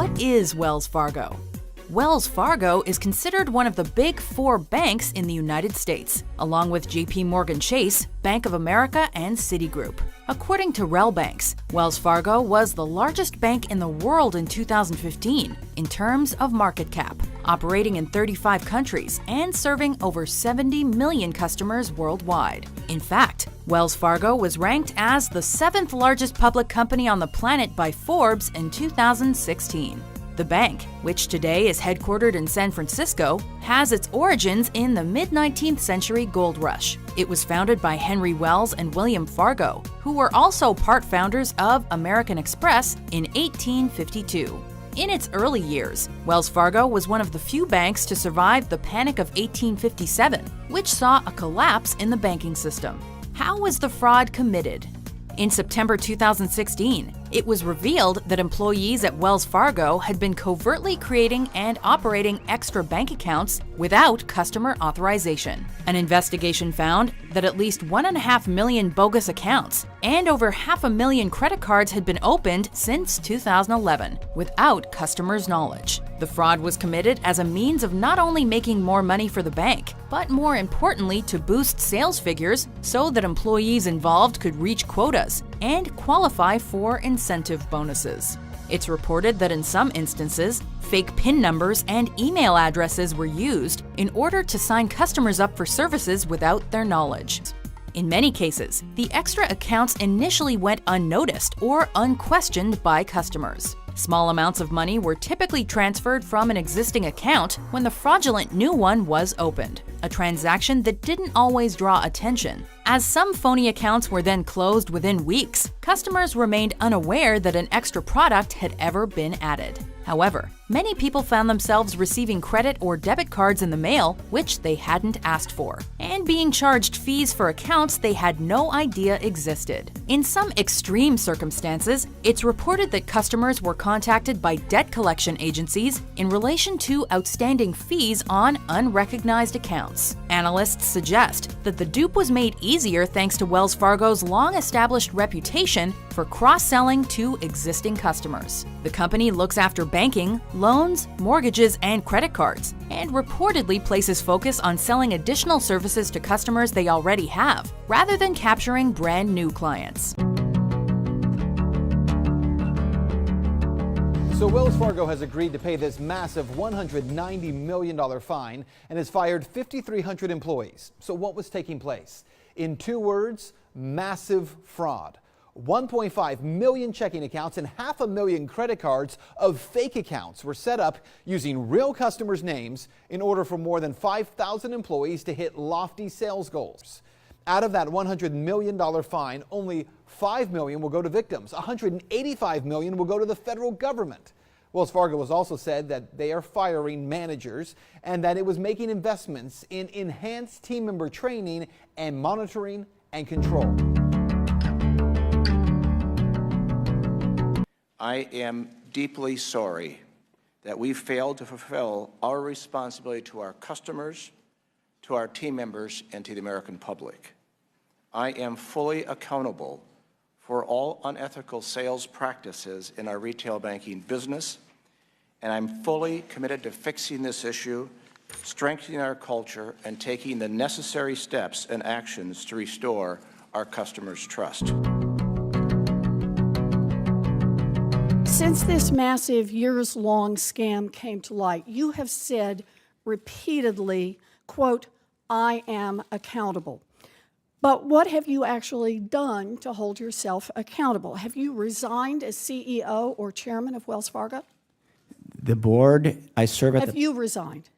What is Wells Fargo? Wells Fargo is considered one of the big four banks in the United States, along with JP Morgan Chase, Bank of America, and Citigroup. According to RelBanks, Wells Fargo was the largest bank in the world in 2015 in terms of market cap, operating in 35 countries and serving over 70 million customers worldwide. In fact, Wells Fargo was ranked as the 7th largest public company on the planet by Forbes in 2016. The bank, which today is headquartered in San Francisco, has its origins in the mid-19th century gold rush. It was founded by Henry Wells and William Fargo, who were also part founders of American Express in 1852. In its early years, Wells Fargo was one of the few banks to survive the Panic of 1857, which saw a collapse in the banking system. How was the fraud committed? In September 2016, it was revealed that employees at Wells Fargo had been covertly creating and operating extra bank accounts without customer authorization. An investigation found that at least 1.5 million bogus accounts and over 500,000 credit cards had been opened since 2011 without customers' knowledge. The fraud was committed as a means of not only making more money for the bank, but more importantly to boost sales figures so that employees involved could reach quotas and qualify for incentive bonuses. It's reported that in some instances, fake PIN numbers and email addresses were used in order to sign customers up for services without their knowledge. In many cases, the extra accounts initially went unnoticed or unquestioned by customers. Small amounts of money were typically transferred from an existing account when the fraudulent new one was opened, a transaction that didn't always draw attention. As some phony accounts were then closed within weeks, customers remained unaware that an extra product had ever been added. However, many people found themselves receiving credit or debit cards in the mail which they hadn't asked for, and being charged fees for accounts they had no idea existed. In some extreme circumstances, it's reported that customers were contacted by debt collection agencies in relation to outstanding fees on unrecognized accounts. Analysts suggest that the dupe was made easier thanks to Wells Fargo's long-established reputation for cross-selling to existing customers. The company looks after banking, loans, mortgages, and credit cards, and reportedly places focus on selling additional services to customers they already have, rather than capturing brand new clients. So Wells Fargo has agreed to pay this massive $190 million fine and has fired 5,300 employees. So what was taking place? In 2 words, massive fraud. 1.5 million checking accounts and 500,000 credit cards of fake accounts were set up using real customers' names in order for more than 5,000 employees to hit lofty sales goals. Out of that $100 million fine, only $5 million will go to victims. $185 million will go to the federal government. Wells Fargo has also said that they are firing managers and that it was making investments in enhanced team member training and monitoring and control. I am deeply sorry that we failed to fulfill our responsibility to our customers, to our team members, and to the American public. I am fully accountable for all unethical sales practices in our retail banking business, and I'm fully committed to fixing this issue, strengthening our culture, and taking the necessary steps and actions to restore our customers' trust. Since this massive years-long scam came to light, you have said repeatedly, quote, "I am accountable." But what have you actually done to hold yourself accountable? Have you resigned as CEO or chairman of Wells Fargo? The board, I serve at Have you resigned?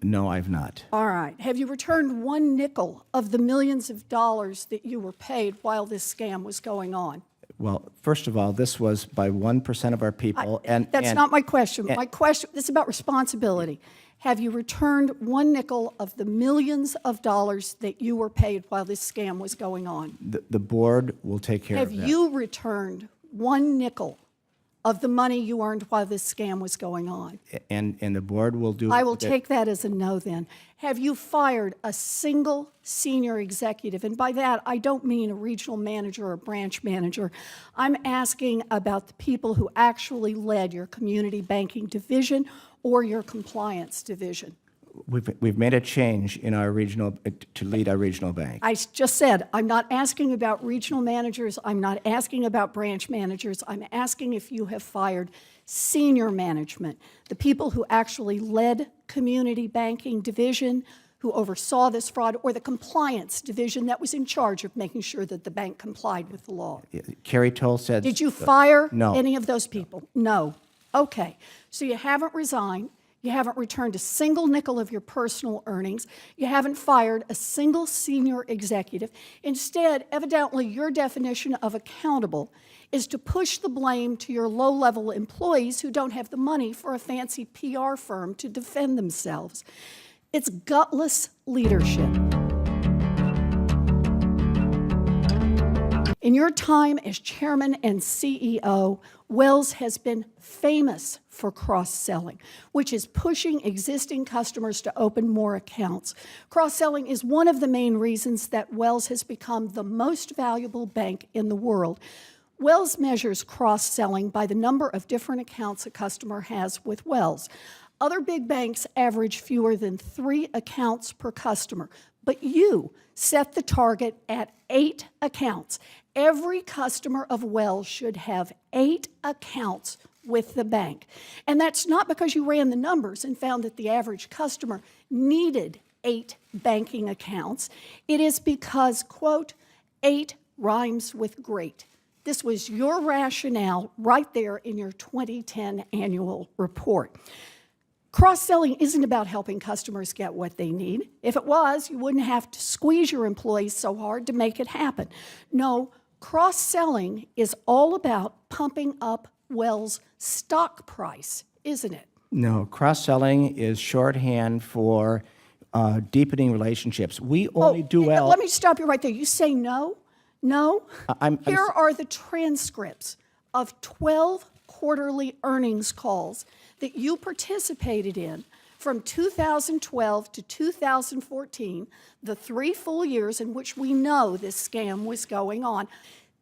No, I've not. All right. Have you returned 1 nickel of the millions of dollars that you were paid while this scam was going on? Well, first of all, this was by 1% of our people. That's not my question. My question is about responsibility. Have you returned 1 nickel of the millions of dollars that you were paid while this scam was going on? The board will take care of that. Have you returned 1 nickel of the money you earned while this scam was going on. And the board will do. I will take that as a no then. Have you fired a single senior executive? And by that, I don't mean a regional manager or a branch manager. I'm asking about the people who actually led your community banking division or your compliance division. We've made a change in our regional, to lead our regional bank. I just said, I'm not asking about regional managers. I'm not asking about branch managers. I'm asking if you have fired senior management, the people who actually led community banking division, who oversaw this fraud, or the compliance division that was in charge of making sure that the bank complied with the law. Carrie Toll said. Did you fire No. any of those people? No. Okay. So you haven't resigned. You haven't returned a single nickel of your personal earnings. You haven't fired a single senior executive. Instead, evidently, your definition of accountable is to push the blame to your low-level employees who don't have the money for a fancy PR firm to defend themselves. It's gutless leadership. In your time as chairman and CEO, Wells has been famous for cross-selling, which is pushing existing customers to open more accounts. Cross-selling is one of the main reasons that Wells has become the most valuable bank in the world. Wells measures cross-selling by the number of different accounts a customer has with Wells. Other big banks average fewer than 3 accounts per customer, but you set the target at 8 accounts. Every customer of Wells should have 8 accounts with the bank. And that's not because you ran the numbers and found that the average customer needed 8 banking accounts. It is because, quote, 8 rhymes with great. This was your rationale right there in your 2010 annual report. Cross-selling isn't about helping customers get what they need. If it was, you wouldn't have to squeeze your employees so hard to make it happen. No, cross-selling is all about pumping up Wells' stock price, isn't it? No, cross-selling is shorthand for deepening relationships. We only do well. Let me stop you right there. You say no? No? Here are the transcripts of 12 quarterly earnings calls that you participated in from 2012 to 2014, the 3 full years in which we know this scam was going on.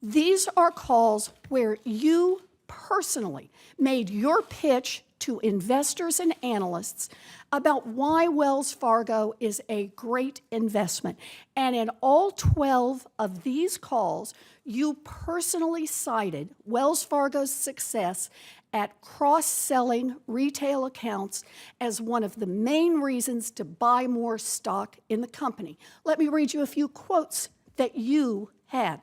These are calls where you personally made your pitch to investors and analysts about why Wells Fargo is a great investment. And in all 12 of these calls, you personally cited Wells Fargo's success at cross-selling retail accounts as one of the main reasons to buy more stock in the company. Let me read you a few quotes that you had.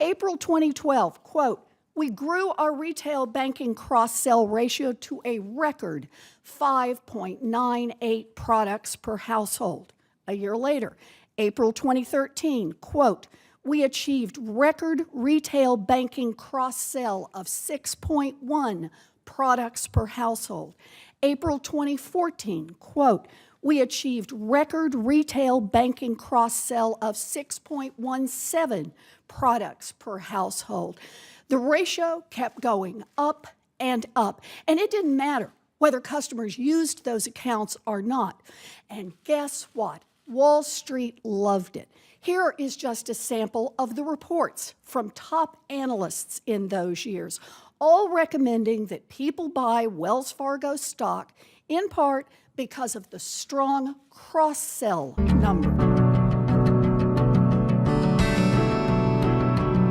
April 2012, quote, "We grew our retail banking cross-sell ratio to a record 5.98 products per household." A year later, April 2013, quote, "We achieved record retail banking cross-sell of 6.1 products per household." April 2014, quote, "We achieved record retail banking cross-sell of 6.17 products per household." The ratio kept going up and up, and it didn't matter whether customers used those accounts or not. And guess what? Wall Street loved it. Here is just a sample of the reports from top analysts in those years, all recommending that people buy Wells Fargo stock, in part because of the strong cross-sell number.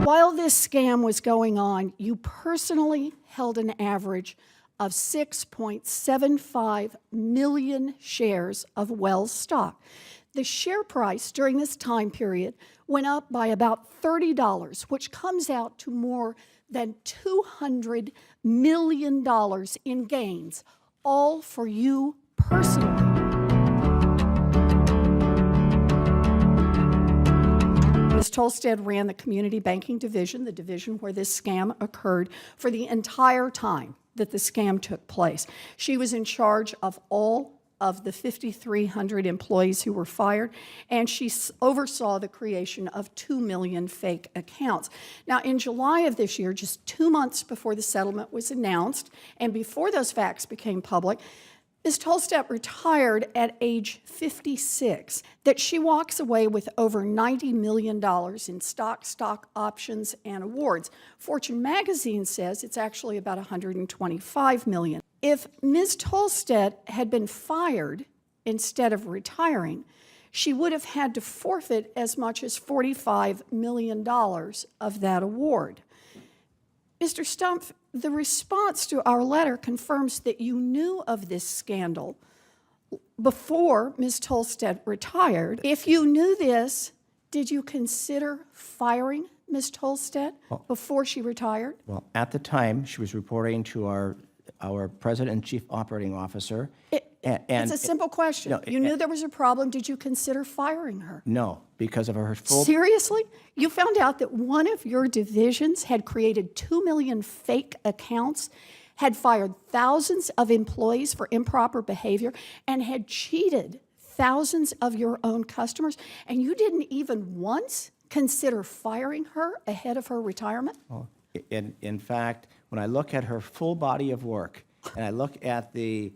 While this scam was going on, you personally held an average of 6.75 million shares of Wells stock. The share price during this time period went up by about $30, which comes out to more than $200 million in gains, all for you personally. Ms. Tolstead ran the community banking division, the division where this scam occurred, for the entire time that the scam took place. She was in charge of all of the 5,300 employees who were fired, and she oversaw the creation of 2 million fake accounts. Now, in July of this year, just 2 months before the settlement was announced, and before those facts became public, Ms. Tolstedt retired at age 56, that she walks away with over $90 million in stock options, and awards. Fortune magazine says it's actually about $125 million. If Ms. Tolstedt had been fired instead of retiring, she would have had to forfeit as much as $45 million of that award. Mr. Stumpf, the response to our letter confirms that you knew of this scandal before Ms. Tolstedt retired. If you knew this, did you consider firing Ms. Tolstedt before she retired? Well, at the time, she was reporting to our president and chief operating officer. It's a simple question. No, you knew there was a problem. Did you consider firing her? No, because of her full... Seriously? You found out that one of your divisions had created 2 million fake accounts, had fired thousands of employees for improper behavior, and had cheated thousands of your own customers, and you didn't even once consider firing her ahead of her retirement? Well, in fact, when I look at her full body of work, and I look at the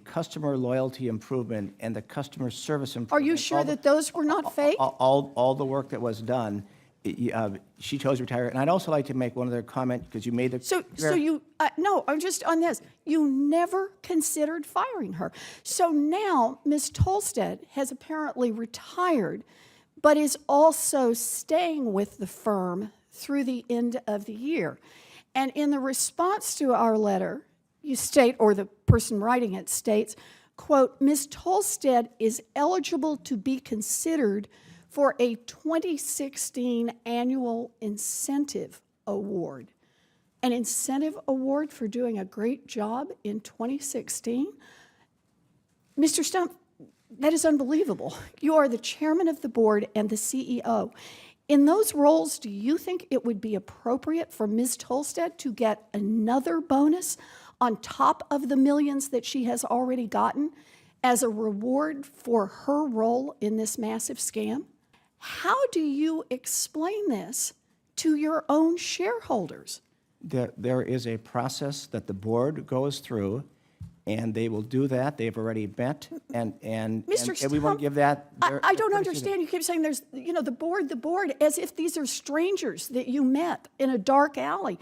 customer loyalty improvement and the customer service improvement. Are you sure that those were not fake? All the work that was done, she chose to retire. And I'd also like to make one other comment, because you made the... So you, no, I'm just on this. You never considered firing her. So now Ms. Tolstedt has apparently retired, but is also staying with the firm through the end of the year. And in the response to our letter, you state, or the person writing it states, quote, Ms. Tolstedt is eligible to be considered for a 2016 annual incentive award. An incentive award for doing a great job in 2016? Mr. Stumpf, that is unbelievable. You are the chairman of the board and the CEO. In those roles, do you think it would be appropriate for Ms. Tolstedt to get another bonus on top of the millions that she has already gotten as a reward for her role in this massive scam? How do you explain this to your own shareholders? There is a process that the board goes through, and they will do that. They've already met, and we want to give that... I don't understand. You keep saying there's, the board, as if these are strangers that you met in a dark alley.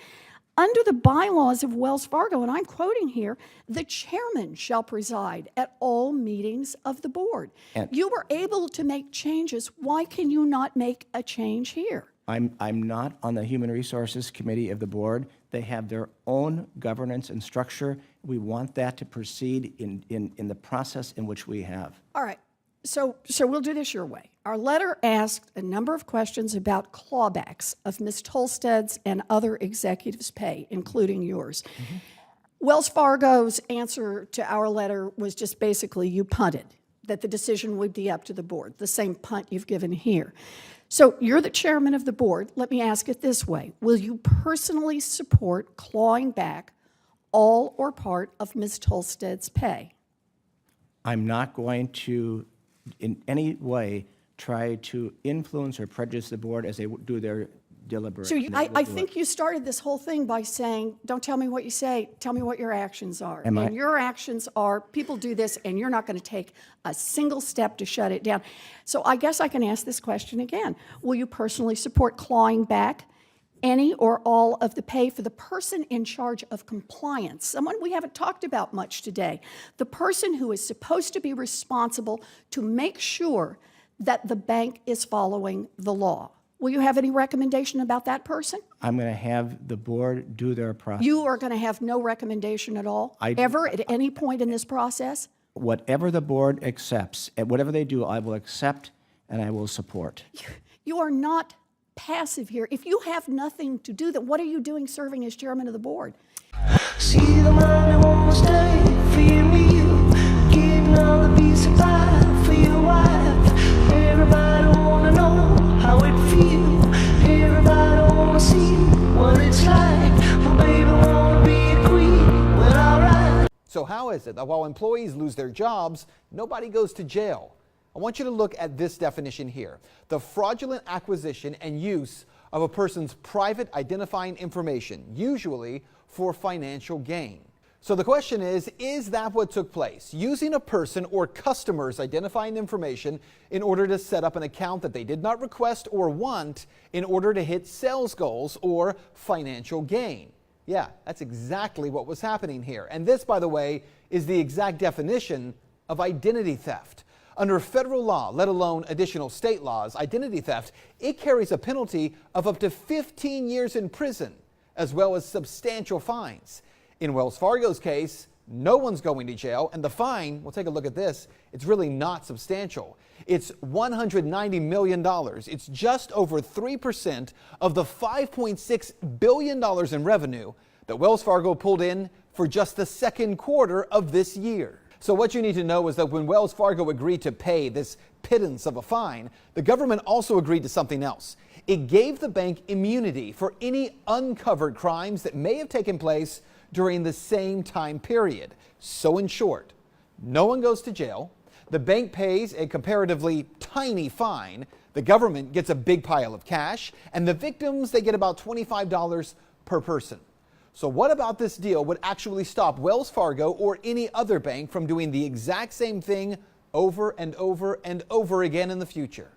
Under the bylaws of Wells Fargo, and I'm quoting here, the chairman shall preside at all meetings of the board. And you were able to make changes. Why can you not make a change here? I'm not on the Human Resources Committee of the board. They have their own governance and structure. We want that to proceed in the process in which we have. All right. So we'll do this your way. Our letter asked a number of questions about clawbacks of Ms. Tolsted's and other executives' pay, including yours. Mm-hmm. Wells Fargo's answer to our letter was just basically you punted, that the decision would be up to the board, the same punt you've given here. So you're the chairman of the board. Let me ask it this way. Will you personally support clawing back all or part of Ms. Tolsted's pay? I'm not going to in any way try to influence or prejudice the board as they do their deliberation. So I think you started this whole thing by saying, don't tell me what you say, tell me what your actions are. And your actions are, people do this and you're not going to take a single step to shut it down. So I guess I can ask this question again. Will you personally support clawing back any or all of the pay for the person in charge of compliance, someone we haven't talked about much today, the person who is supposed to be responsible to make sure that the bank is following the law? Will you have any recommendation about that person? I'm going to have the board do their process. You are going to have no recommendation at all, ever, at any point in this process? Whatever the board accepts, and whatever they do, I will accept and I will support. You are not passive here. If you have nothing to do, then what are you doing serving as chairman of the board? See the money won't stay for you and you, getting all the piece of pie for your wife. Everybody wanna know how it feels. Everybody wanna see what it's like. Well, baby, wanna be a queen. Well, alright. So So how is it that while employees lose their jobs, nobody goes to jail? I want you to look at this definition here: the fraudulent acquisition and use of a person's private identifying information, usually for financial gain. So the question is that what took place? Using a person or customer's identifying information in order to set up an account that they did not request or want in order to hit sales goals or financial gain. Yeah, that's exactly what was happening here. And this, by the way, is the exact definition of identity theft. Under federal law, let alone additional state laws, identity theft, it carries a penalty of up to 15 years in prison, as well as substantial fines. In Wells Fargo's case, no one's going to jail, and the fine, we'll take a look at this, it's really not substantial. It's $190 million. It's just over 3% of the $5.6 billion in revenue that Wells Fargo pulled in for just the second quarter of this year. So what you need to know is that when Wells Fargo agreed to pay this pittance of a fine, the government also agreed to something else. It gave the bank immunity for any uncovered crimes that may have taken place during the same time period. So in short, no one goes to jail, the bank pays a comparatively tiny fine, the government gets a big pile of cash, and the victims, they get about $25 per person. So what about this deal would actually stop Wells Fargo or any other bank from doing the exact same thing over and over and over again in the future?